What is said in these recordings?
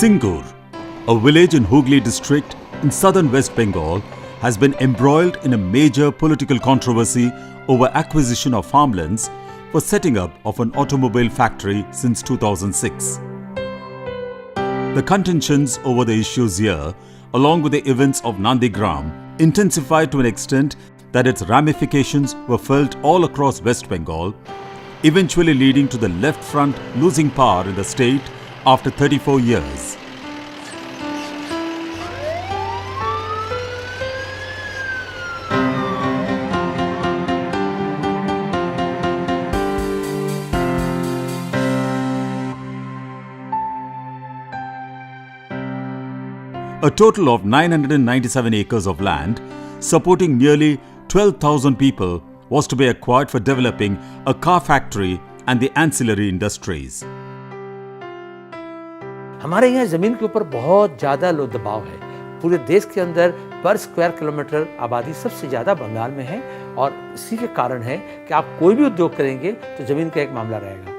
Singur, a village in Hooghly district in southern West Bengal, has been embroiled in a major political controversy over acquisition of farmlands for setting up of an automobile factory since 2006. The contentions over the issues here, along with the events of Nandigram, intensified to an extent that its ramifications were felt all across West Bengal, eventually leading to the left front losing power in the state after 34 years. A total of 997 acres of land, supporting nearly 12,000 people, was to be acquired for developing a car factory and the ancillary industries. हमारे यहाँ ज़मीन के ऊपर बहुत ज़्यादा लो दबाव है। पूरे देश के अंदर पर स्क्वायर किलोमीटर आबादी सबसे ज़्यादा बंगाल में है और इसी के कारण है कि आप कोई भी उद्योग करेंगे तो ज़मीन का एक मामला रहेगा।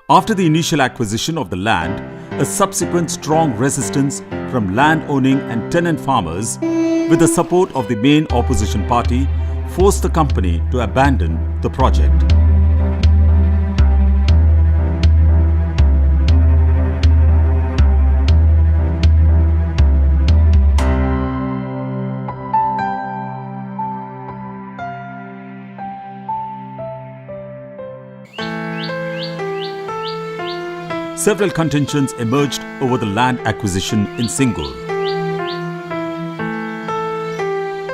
After the initial acquisition of the land, a subsequent strong resistance from land-owning and tenant farmers, with the support of the main opposition party, forced the company to abandon the project. Several contentions emerged over the land acquisition in Singur.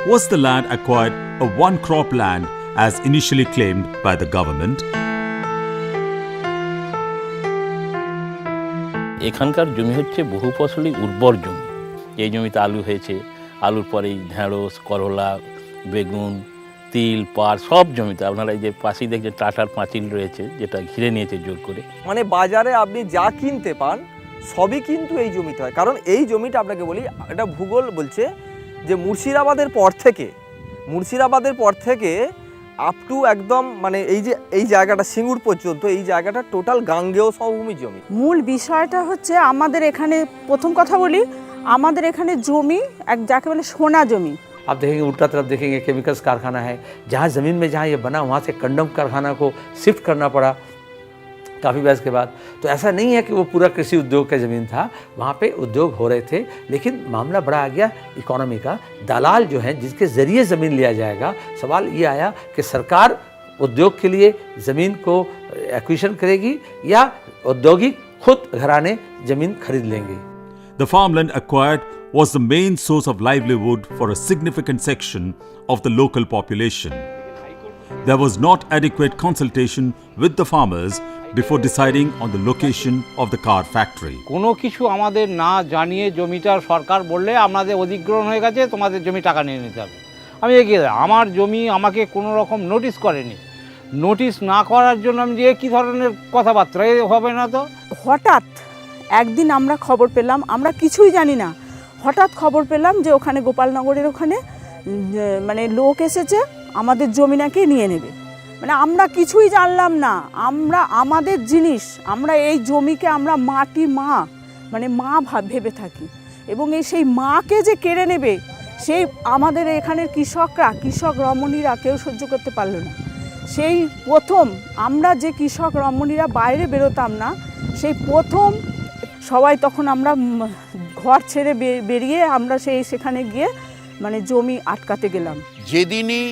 Was the land acquired a one-crop land as initially claimed by the government? এখানকার জমি হচ্ছে বহু ফসলি উর্বর জমি। এই জমিতে আলু হয়েছে, আলুর পরেই ঢেঁড়স, করলা, বেগুন, তিল, পাট সব জমিতে আপনারা এই যে পাশেই দেখছেন টাটার পাঁচিল রয়েছে যেটা ঘিরে নিয়েছে জোর করে। মানে বাজারে আপনি যা কিনতে পান সবই কিন্তু এই জমিতে হয়, কারণ এই জমিটা আপনাকে বলি এটা ভূগোল বলছে যে মুর্শিদাবাদের পর থেকে আপ টু একদম মানে এই জায়গাটা সিঙ্গুর পর্যন্ত এই জায়গাটা টোটাল গাঙ্গেয় সমভূমি জমি। মূল বিষয়টা হচ্ছে আমাদের এখানে প্রথম কথা বলি আমাদের এখানে জমি এক যাকে বলে সোনা জমি। आप देखेंगे उल्टा तरफ देखेंगे केमिकल्स कारखाना है, जहाँ ज़मीन में जहाँ ये बना वहाँ से कंडम कारखाना को शिफ्ट करना पड़ा काफ़ी बहस के बाद। तो ऐसा नहीं है कि वो पूरा कृषि उद्योग का ज़मीन था, वहाँ पे उद्योग हो रहे थे, लेकिन मामला बड़ा आ गया इकोनॉमी का। दलाल जो हैं जिसके ज़रिए ज़मीन लिया जाएगा, सवाल ये आया कि सरकार उद्योग के लिए ज़मीन को एक्विजिशन करेगी या औद्योगिक खुद घराने ज़मीन खरीद लेंगे। The farmland acquired was the main source of livelihood for a significant section of the local population. There was not adequate consultation with the farmers before deciding on the location of the car factory. কোনো কিছু আমাদের না জানিয়ে জমিটা সরকার বললে আমাদের অধিগ্রহণ হয়ে গেছে, তোমাদের জমি টাকা নিয়ে নিতে হবে। আমি এগিয়ে আমার জমি আমাকে কোনো রকম নোটিশ করেনি। নোটিশ না করার জন্য আমি যে কী ধরনের কথাবার্তা হবে না তো। হঠাৎ একদিন আমরা খবর পেলাম, আমরা কিছুই জানি না, হঠাৎ খবর পেলাম যে ওখানে গোপালনগরের ওখানে মানে লোক এসেছে আমাদের জমি নাকি নিয়ে নেবে। মানে আমরা কিছুই জানলাম না, আমরা আমাদের জিনিস আমরা এই জমিকে আমরা মাটি মা মানে মা ভেবে থাকি এবং সেই মাকে যে কেড়ে নেবে সেই আমাদের এখানের কৃষক রমণীরা কেউ সহ্য করতে পারলো না। সেই প্রথম আমরা যে কৃষক রমণীরা বাইরে বেরোতাম না, সেই প্রথম সবাই তখন আমরা ঘর ছেড়ে বেরিয়ে আমরা সেখানে গিয়ে মানে জমি আটকাতে গেলাম। যেদিনই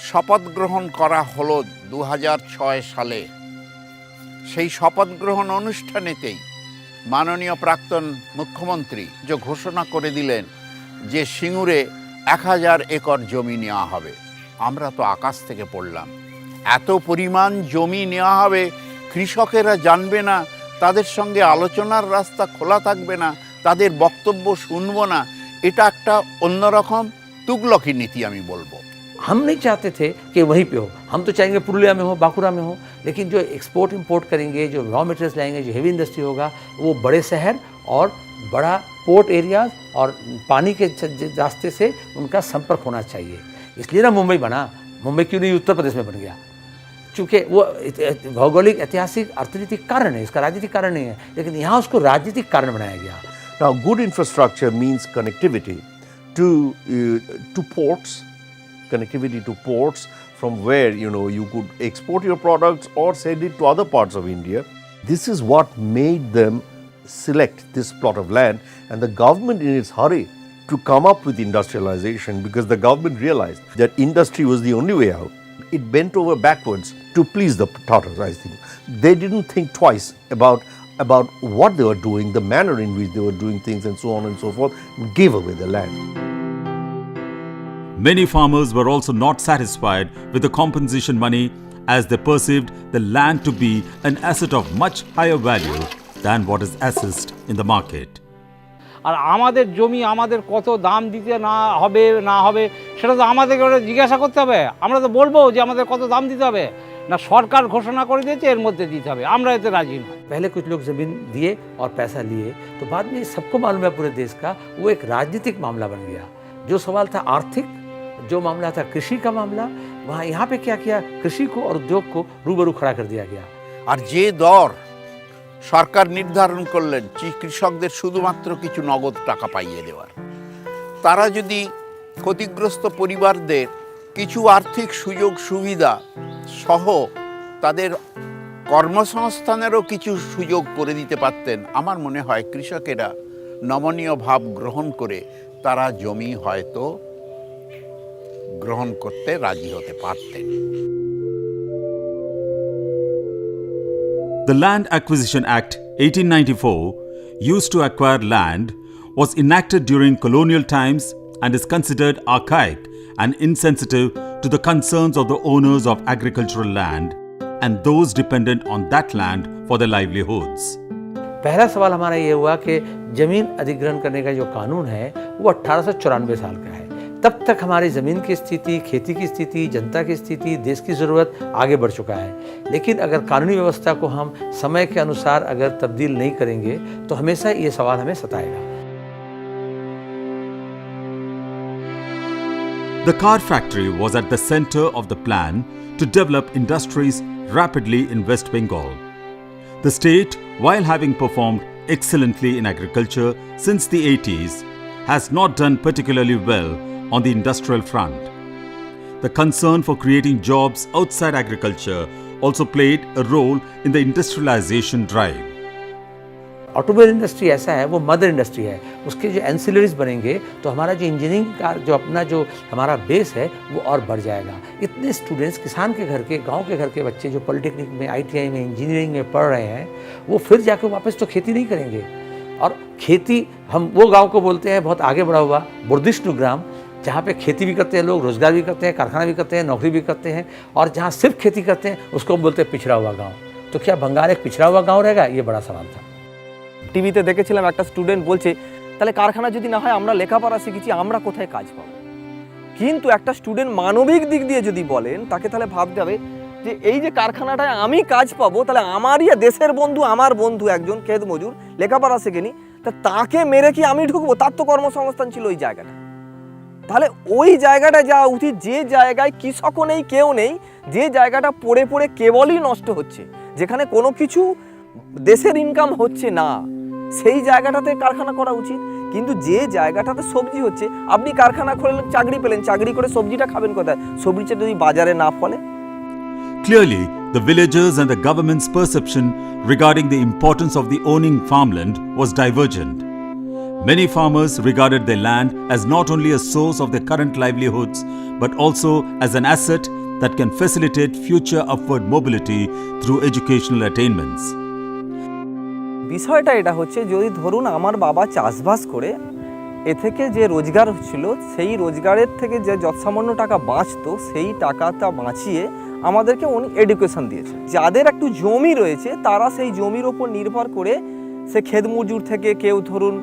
শপথ গ্রহণ করা হলো 2006 সালে, সেই শপথ গ্রহণ অনুষ্ঠানেতেই মাননীয় প্রাক্তন মুখ্যমন্ত্রী যে ঘোষণা করে দিলেন যে সিঙ্গুরে 1000 একর জমি নেওয়া হবে। আমরা তো আকাশ থেকে পড়লাম, এত পরিমাণ জমি নেওয়া হবে, কৃষকেরা জানবে না, তাদের সঙ্গে আলোচনার রাস্তা খোলা থাকবে না, তাদের বক্তব্য শুনবো না, এটা একটা অন্যরকম তুগলকি নীতি আমি বলবো। हम नहीं चाहते थे कि वहीं पे हो, हम तो चाहेंगे पुरुलिया में हो, बांकुड़ा में हो, लेकिन जो एक्सपोर्ट इंपोर्ट करेंगे, जो रॉ मटेरियल्स लाएंगे, जो हेवी इंडस्ट्री होगा, वो बड़े शहर और बड़ा पोर्ट एरियाज और पानी के रास्ते से उनका संपर्क होना चाहिए। इसलिए ना मुंबई बना। मुंबई क्यों नहीं उत्तर प्रदेश में बन गया? चूँकि वो भौगोलिक ऐतिहासिक अर्थनीतिक कारण है, इसका राजनीतिक कारण नहीं है, लेकिन यहाँ उसको राजनीतिक कारण बनाया गया। Now, good infrastructure means connectivity to ports, connectivity to ports from where you could export your products or send it to other parts of India. This is what made them select this plot of land, and the government in its hurry to come up with industrialization, because the government realized that industry was the only way out. It bent over backwards to please the Tatars, I think. They didn't think twice about what they were doing, the manner in which they were doing things, and so on and so forth, gave away the land. Many farmers were also not satisfied with the compensation money, as they perceived the land to be an asset of much higher value than what is assessed in the market. আর আমাদের জমি আমাদের কত দাম দিতে না হবে সেটা তো আমাদেরকে ওটা জিজ্ঞাসা করতে হবে। আমরা তো বলবো যে আমাদের কত দাম দিতে হবে, না সরকার ঘোষণা করে দিয়েছে এর মধ্যে দিতে হবে, আমরা এতে রাজি নই। पहले कुछ लोग ज़मीन दिए और पैसा लिए, तो बाद में सबको मालूम है पूरे देश का, वो एक राजनीतिक मामला बन गया। जो सवाल था आर्थिक, जो मामला था कृषि का मामला, वहाँ यहाँ पे क्या किया, कृषि को और उद्योग को रूबरू खड़ा कर दिया गया। আর যে দর সরকার নির্ধারণ করলেন কৃষকদের শুধুমাত্র কিছু নগদ টাকা পাইয়ে দেওয়ার, তারা যদি ক্ষতিগ্রস্ত পরিবারদের কিছু আর্থিক সুযোগ সুবিধা সহ তাদের কর্মসংস্থানেরও কিছু সুযোগ করে দিতে পারতেন, আমার মনে হয় কৃষকেরা নমনীয় ভাব গ্রহণ করে তারা জমি হয়তো গ্রহণ করতে রাজি হতে পারতেন। The Land Acquisition Act 1894, used to acquire land, was enacted during colonial times and is considered archaic and insensitive to the concerns of the owners of agricultural land and those dependent on that land for their livelihoods. पहला सवाल हमारा ये हुआ कि ज़मीन अधिग्रहण करने का जो कानून है वो 1894 साल का है। तब तक हमारी ज़मीन की स्थिति, खेती की स्थिति, जनता की स्थिति, देश की ज़रूरत आगे बढ़ चुका है। लेकिन अगर कानूनी व्यवस्था को हम समय के अनुसार अगर तब्दील नहीं करेंगे तो हमेशा ये सवाल हमें सताएगा। The car factory was at the center of the plan to develop industries rapidly in West Bengal. The state, while having performed excellently in agriculture since the 80s, has not done particularly well on the industrial front. The concern for creating jobs outside agriculture also played a role in the industrialization drive. Automobile industry ऐसा है, वो mother industry है, उसके जो ancillaries बनेंगे तो हमारा जो इंजीनियरिंग का जो अपना जो हमारा बेस है वो और बढ़ जाएगा। इतने स्टूडेंट्स किसान के घर के, गांव के घर के बच्चे जो पॉलिटेक्निक में, ITI में, इंजीनियरिंग में पढ़ रहे हैं, वो फिर जाकर वापस तो खेती नहीं करेंगे। और खेती, हम वो गाँव को बोलते हैं बहुत आगे बढ़ा हुआ बुर्दिष्ट ग्राम, जहाँ पे खेती भी करते हैं लोग, रोजगार भी करते हैं, कारखाना भी करते हैं, नौकरी भी करते हैं, और जहाँ सिर्फ खेती करते हैं उसको हम बोलते हैं पिछड़ा हुआ गाँव। तो क्या बंगाल एक पिछड़ा हुआ गाँव रहेगा? ये बड़ा सवाल था। টিভিতে দেখেছিলাম একটা স্টুডেন্ট বলছে, তাহলে কারখানা যদি না হয় আমরা লেখাপড়া শিখেছি, আমরা কোথায় কাজ পাবো? কিন্তু একটা স্টুডেন্ট মানবিক দিক দিয়ে যদি বলেন, তাকে তাহলে ভাবতে হবে যে এই যে কারখানাটায় আমি কাজ পাবো, তাহলে আমারই দেশের বন্ধু, আমার বন্ধু একজন ক্ষেত মজুর লেখাপড়া শেখেনি, তা তাকে মেরে কি আমি ঢুকবো? তার তো কর্মসংস্থান ছিল ওই জায়গাটা। তাহলে ওই জায়গাটা যাওয়া উচিত যে জায়গায় কৃষকও নেই, কেউ নেই, যে জায়গাটা পড়ে পড়ে কেবলই নষ্ট হচ্ছে, যেখানে কোনো কিছু দেশের ইনকাম হচ্ছে না, সেই জায়গাটাতে কারখানা করা উচিত। কিন্তু যে জায়গাটাতে সবজি হচ্ছে, আপনি কারখানা খুললেন, চাকরি পেলেন, চাকরি করে সবজিটা খাবেন কোথায়? সবজিটা যদি বাজারে না ফলে। Clearly, the villagers and the government's perception regarding the importance of the owning farmland was divergent. Many farmers regarded their land as not only a source of their current livelihoods, but also as an asset that can facilitate future upward mobility through educational attainments. বিষয়টা এটা হচ্ছে, যদি ধরুন আমার বাবা চাষবাস করে এ থেকে যে রোজগার ছিল, সেই রোজগারের থেকে যে যৎসামান্য টাকা বাঁচতো, সেই টাকাটা বাঁচিয়ে আমাদেরকে উনি এডুকেশন দিয়েছে। যাদের একটু জমি রয়েছে তারা সেই জমির ওপর নির্ভর করে, সে ক্ষেত মজুর থেকে কেউ ধরুন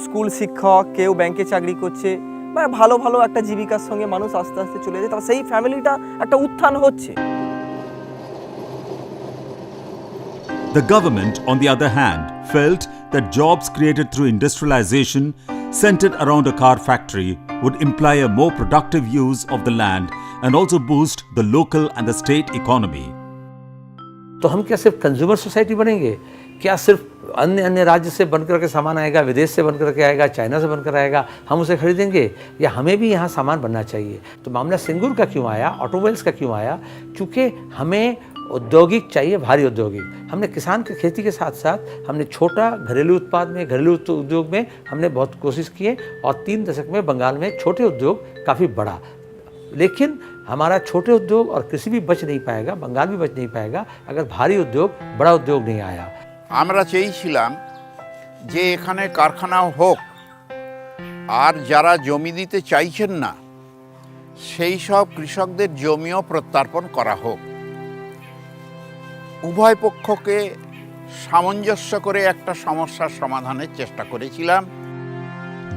স্কুল শিক্ষক, কেউ ব্যাংকে চাকরি করছে, বা ভালো ভালো একটা জীবিকার সঙ্গে মানুষ আস্তে আস্তে চলে যায়, তার সেই ফ্যামিলিটা একটা উত্থান হচ্ছে। The government, on the other hand, felt that jobs created through industrialization centered around a car factory would imply a more productive use of the land and also boost the local and the state economy. तो हम क्या सिर्फ consumer society बनेंगे? क्या सिर्फ अन्य अन्य राज्य से बनकर के सामान आएगा, विदेश से बनकर के आएगा, चाइना से बनकर आएगा, हम उसे खरीदेंगे? या हमें भी यहाँ सामान बनना चाहिए? तो मामला सिंगूर का क्यों आया, ऑटोमोबाइल्स का क्यों आया? क्योंकि हमें औद्योगिक चाहिए, भारी औद्योगिक। हमने किसान की खेती के साथ साथ हमने छोटा घरेलू उत्पाद में, घरेलू उद्योग में हमने बहुत कोशिश किए और 3 दशक में बंगाल में छोटे उद्योग काफ़ी बढ़ा। लेकिन हमारा छोटे उद्योग और कृषि भी बच नहीं पाएगा, बंगाल भी बच नहीं पाएगा अगर भारी उद्योग, बड़ा उद्योग नहीं आया। আমরা চেয়েছিলাম যে এখানে কারখানা হোক, আর যারা জমি দিতে চাইছেন না সেই সব কৃষকদের জমিও প্রত্যর্পণ করা হোক। উভয় পক্ষকে সামঞ্জস্য করে একটা সমস্যার সমাধানের চেষ্টা করেছিলাম।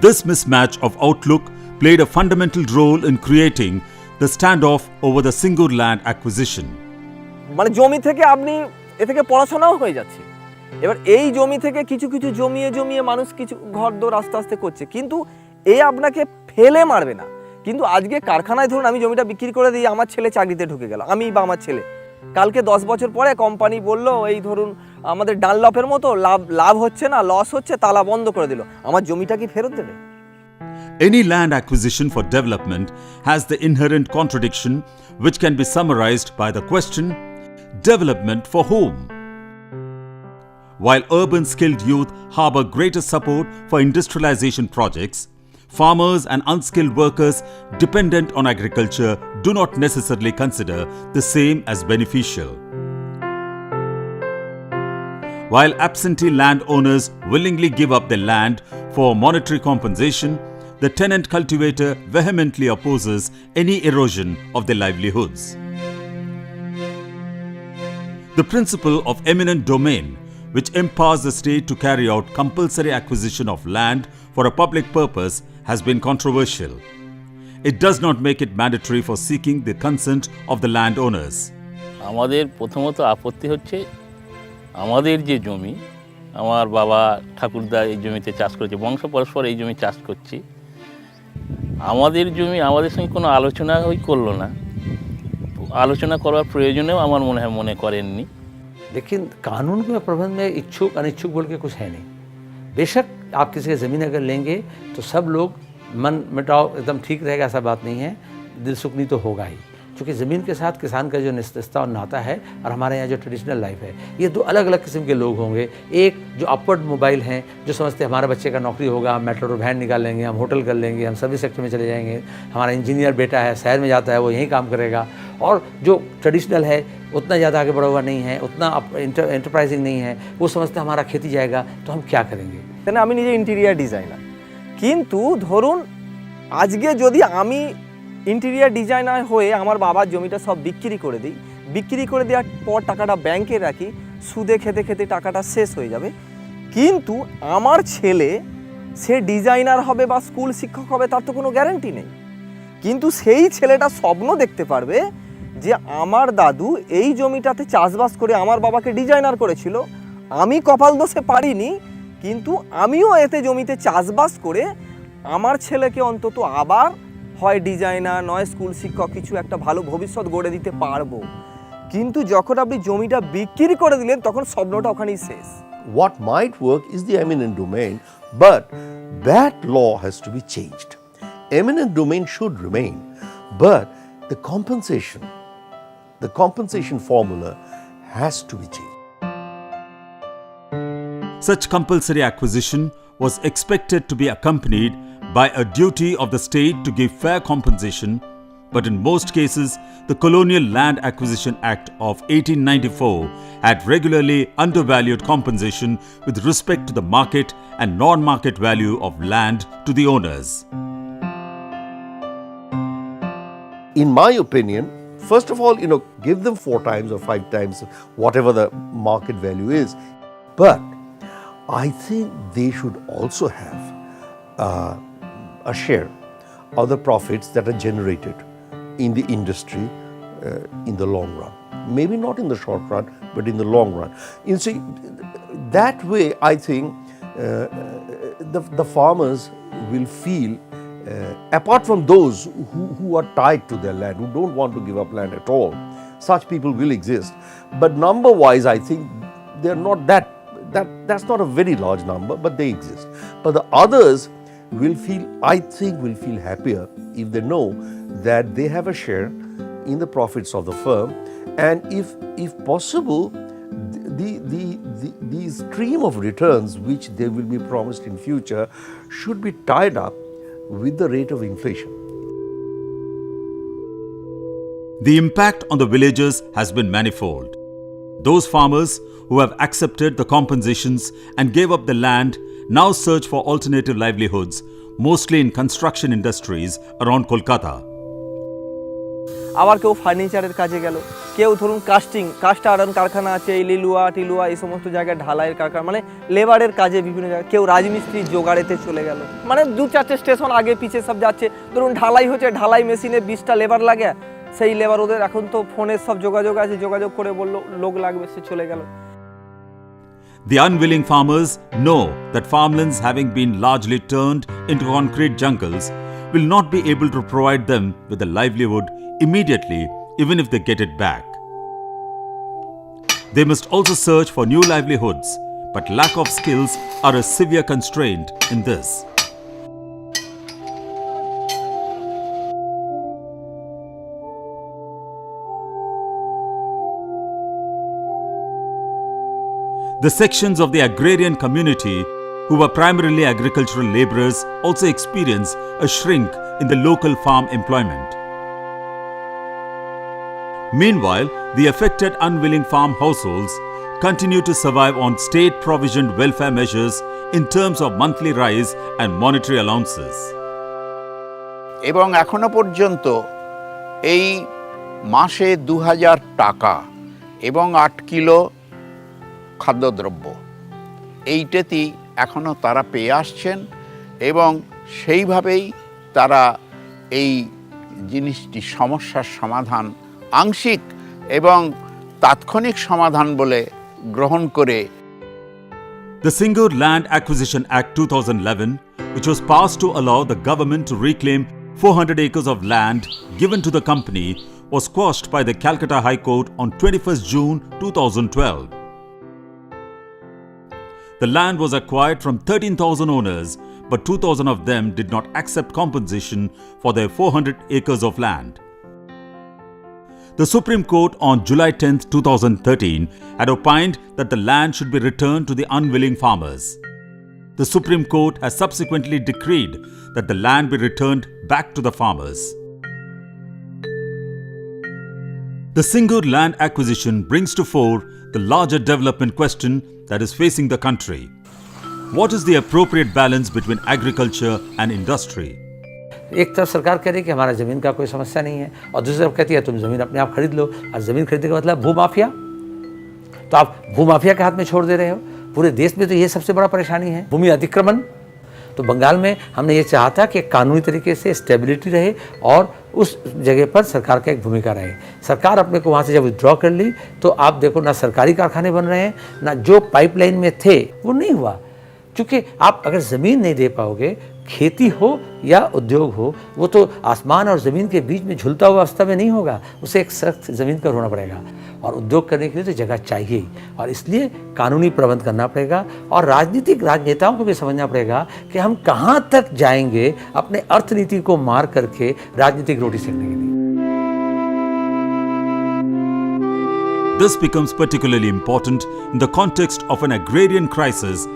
This mismatch of outlook played a fundamental role in creating the standoff over the Singur land acquisition. মানে জমি থেকে আপনি এ থেকে পড়াশোনাও হয়ে যাচ্ছে। এবার এই জমি থেকে কিছু কিছু জমিয়ে জমিয়ে মানুষ কিছু ঘরদোর আস্তে আস্তে করছে, কিন্তু এ আপনাকে ফেলে মারবে না। কিন্তু আজকে কারখানায় ধরুন আমি জমিটা বিক্রি করে দিই, আমার ছেলে চাকরিতে ঢুকে গেল, আমি বা আমার ছেলে, কালকে 10 বছর পরে কোম্পানি বলল এই ধরুন আমাদের ডানলপের মতো লাভ হচ্ছে না, লস হচ্ছে, তালা বন্ধ করে দিল, আমার জমিটা কি ফেরত দেবে? Any land acquisition for development has the inherent contradiction which can be summarized by the question, development for whom? While urban skilled youth harbor greater support for industrialization projects, farmers and unskilled workers dependent on agriculture do not necessarily consider the same as beneficial. While absentee landowners willingly give up their land for monetary compensation, the tenant cultivator vehemently opposes any erosion of their livelihoods. The principle of eminent domain, which empowers the state to carry out compulsory acquisition of land for a public purpose, has been controversial. It does not make it mandatory for seeking the consent of the landowners. আমাদের প্রথমত আপত্তি হচ্ছে আমাদের যে জমি, আমার বাবা ঠাকুরদা এই জমিতে চাষ করেছে, বংশ পরস্পর এই জমি চাষ করছি, আমাদের জমি আমাদের সঙ্গে কোনো আলোচনা করলো না, আলোচনা করার প্রয়োজনেও আমার মনে করেননি। लेकिन कानून के प्रबंध में इच्छुक अनिच्छुक बोल के कुछ है नहीं। बेशक आप किसी की ज़मीन अगर लेंगे तो सब लोग मन मिटाओ एकदम ठीक रहेगा, ऐसा बात नहीं है, दिल सुकनी तो होगा ही, क्योंकि ज़मीन के साथ किसान का जो निस्ता और नाता है और हमारे यहाँ जो ट्रेडिशनल लाइफ है, ये 2 अलग अलग किस्म के लोग होंगे। एक जो अपवर्ड मोबाइल हैं, जो समझते हैं हमारे बच्चे का नौकरी होगा, हम मेट्रो वैन निकाल लेंगे, हम होटल कर लेंगे, हम सर्विस सेक्टर में चले जाएंगे, हमारा इंजीनियर बेटा है शहर में जाता है वो यहीं काम करेगा, और जो ट्रेडिशनल है उतना ज़्यादा आगे बढ़ा हुआ नहीं है, उतना एंटरप्राइजिंग नहीं है, वो समझते हैं हमारा खेती जाएगा तो हम क्या करेंगे। আমি নিজে ইন্টেরিয়ার ডিজাইনার, কিন্তু ধরুন আজকে যদি আমি ইন্টেরিয়ার ডিজাইনার হয়ে আমার বাবার জমিটা সব বিক্রি করে দিই, বিক্রি করে দেওয়ার পর টাকাটা ব্যাংকে রাখি, সুদে খেতে খেতে টাকাটা শেষ হয়ে যাবে, কিন্তু আমার ছেলে সে ডিজাইনার হবে বা স্কুল শিক্ষক হবে তার তো কোনো গ্যারান্টি নেই। কিন্তু সেই ছেলেটা স্বপ্ন দেখতে পারবে যে আমার দাদু এই জমিটাতে চাষবাস করে আমার বাবাকে ডিজাইনার করেছিল, আমি কপাল দোষে পারিনি, কিন্তু আমিও এতে জমিতে চাষবাস করে আমার ছেলেকে অন্তত আবার হয় ডিজাইনার নয় স্কুল শিক্ষক কিছু একটা ভালো ভবিষ্যৎ গড়ে দিতে পারবো। কিন্তু যখন আপনি জমিটা বিক্রি করে দিলেন তখন স্বপ্নটা ওখানেই শেষ। What might work is the eminent domain, but that law has to be changed. Eminent domain should remain, but the compensation formula has to be changed. Such compulsory acquisition was expected to be accompanied by a duty of the state to give fair compensation, but in most cases, the Colonial Land Acquisition Act of 1894 had regularly undervalued compensation with respect to the market and non-market value of land to the owners. In my opinion, first of all, give them 4 times or 5 times whatever the market value is, but I think they should also have a share of the profits that are generated in the industry in the long run. Maybe not in the short run, but in the long run. You see, that way I think the farmers will feel, apart from those who are tied to their land, who don't want to give up land at all, such people will exist. But number-wise, I think they're not that's not a very large number, but they exist. But the others will feel happier if they know that they have a share in the profits of the firm, and if possible, the stream of returns which they will be promised in future should be tied up with the rate of inflation. The impact on the villagers has been manifold. Those farmers who have accepted the compensations and gave up the land now search for alternative livelihoods, mostly in construction industries around Kolkata. আবার কেউ ফার্নিচারের কাজে গেল, কেউ ধরুন cast iron কারখানা আছে, এই লিলুয়া টিলুয়া এই সমস্ত জায়গায় ঢালাইয়ের কারখানা, মানে লেবারের কাজে বিভিন্ন জায়গায়, কেউ রাজমিস্ত্রির জোগাড়েতে চলে গেল, মানে 2-4টে স্টেশন আগে পিছে সব যাচ্ছে। ধরুন ঢালাই হচ্ছে, ঢালাই মেশিনে 20টা লেবার লাগে, সেই লেবার ওদের এখন তো ফোনের সব যোগাযোগ আছে, যোগাযোগ করে বললো লোক লাগবে, সে চলে গেল। The unwilling farmers know that farmlands, having been largely turned into concrete jungles, will not be able to provide them with a livelihood immediately, even if they get it back. They must also search for new livelihoods, but lack of skills are a severe constraint in this. The sections of the agrarian community who were primarily agricultural labourers also experience a shrink in the local farm employment. Meanwhile, the affected unwilling farm households continue to survive on state-provisioned welfare measures in terms of monthly rise and monetary allowances. এবং এখনো পর্যন্ত এই মাসে 2000 টাকা এবং 8 kilo খাদ্যদ্রব্য এইটাতেই এখনও তারা পেয়ে আসছেন, এবং সেইভাবেই তারা এই জিনিসটি সমস্যার সমাধান আংশিক এবং তাৎক্ষণিক সমাধান বলে গ্রহণ করে The Singur Land Acquisition Act 2011, which was passed to allow the government to reclaim 400 acres of land given to the company, was quashed by the Calcutta High Court on 21st June 2012. The land was acquired from 13,000 owners, but 2,000 of them did not accept compensation for their 400 acres of land. The Supreme Court on July 10, 2013 had opined that the land should be returned to the unwilling farmers. The Supreme Court has subsequently decreed that the land be returned back to the farmers. The Singur land acquisition brings to fore the larger development question that is facing the country. What is the appropriate balance between agriculture and industry? एक तरफ सरकार कह रही है कि हमारा ज़मीन का कोई समस्या नहीं है, और दूसरी तरफ कहती है तुम ज़मीन अपने आप खरीद लो। और ज़मीन खरीदने का मतलब भूमाफिया, तो आप भूमाफिया के हाथ में छोड़ दे रहे हो। पूरे देश में तो ये सबसे बड़ा परेशानी है, भूमि अतिक्रमण। तो बंगाल में हमने ये चाहा था कि कानूनी तरीके से स्टेबिलिटी रहे और उस जगह पर सरकार का एक भूमिका रहे। सरकार अपने को वहाँ से जब विड्रॉ कर ली तो आप देखो ना सरकारी कारखाने बन रहे हैं, ना जो पाइपलाइन में थे वो नहीं हुआ। क्योंकि आप अगर ज़मीन नहीं दे पाओगे, खेती हो या उद्योग हो, वो तो आसमान और ज़मीन के बीच में झूलता हुआ अवस्था में नहीं होगा, उसे एक सख्त ज़मीन पर होना पड़ेगा। और उद्योग करने के लिए तो जगह चाहिए ही, और इसलिए कानूनी प्रबंध करना पड़ेगा। और राजनेताओं को भी समझना पड़ेगा कि हम कहाँ तक जाएंगे अपने अर्थनीति को मार करके राजनीतिक रोटी सेकने के लिए। This becomes particularly important in the context of an agrarian crisis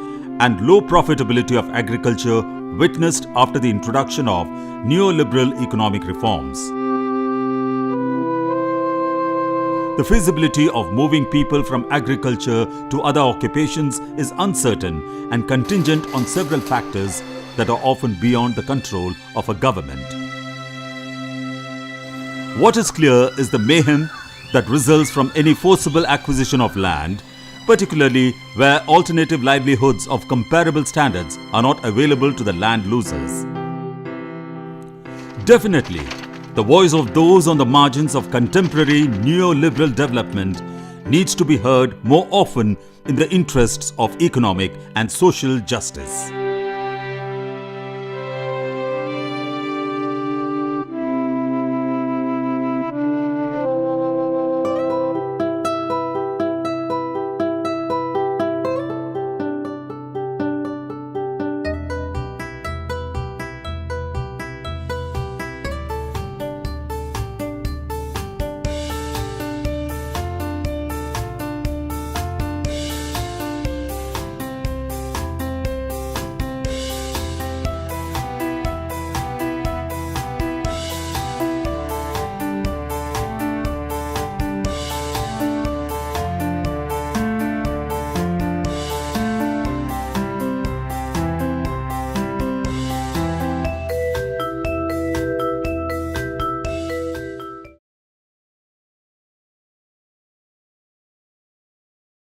and low profitability of agriculture witnessed after the introduction of neoliberal economic reforms. The feasibility of moving people from agriculture to other occupations is uncertain and contingent on several factors that are often beyond the control of a government. What is clear is the mayhem that results from any forcible acquisition of land, particularly where alternative livelihoods of comparable standards are not available to the land losers. Definitely, the voice of those on the margins of contemporary neoliberal development needs to be heard more often in the interests of economic and social justice.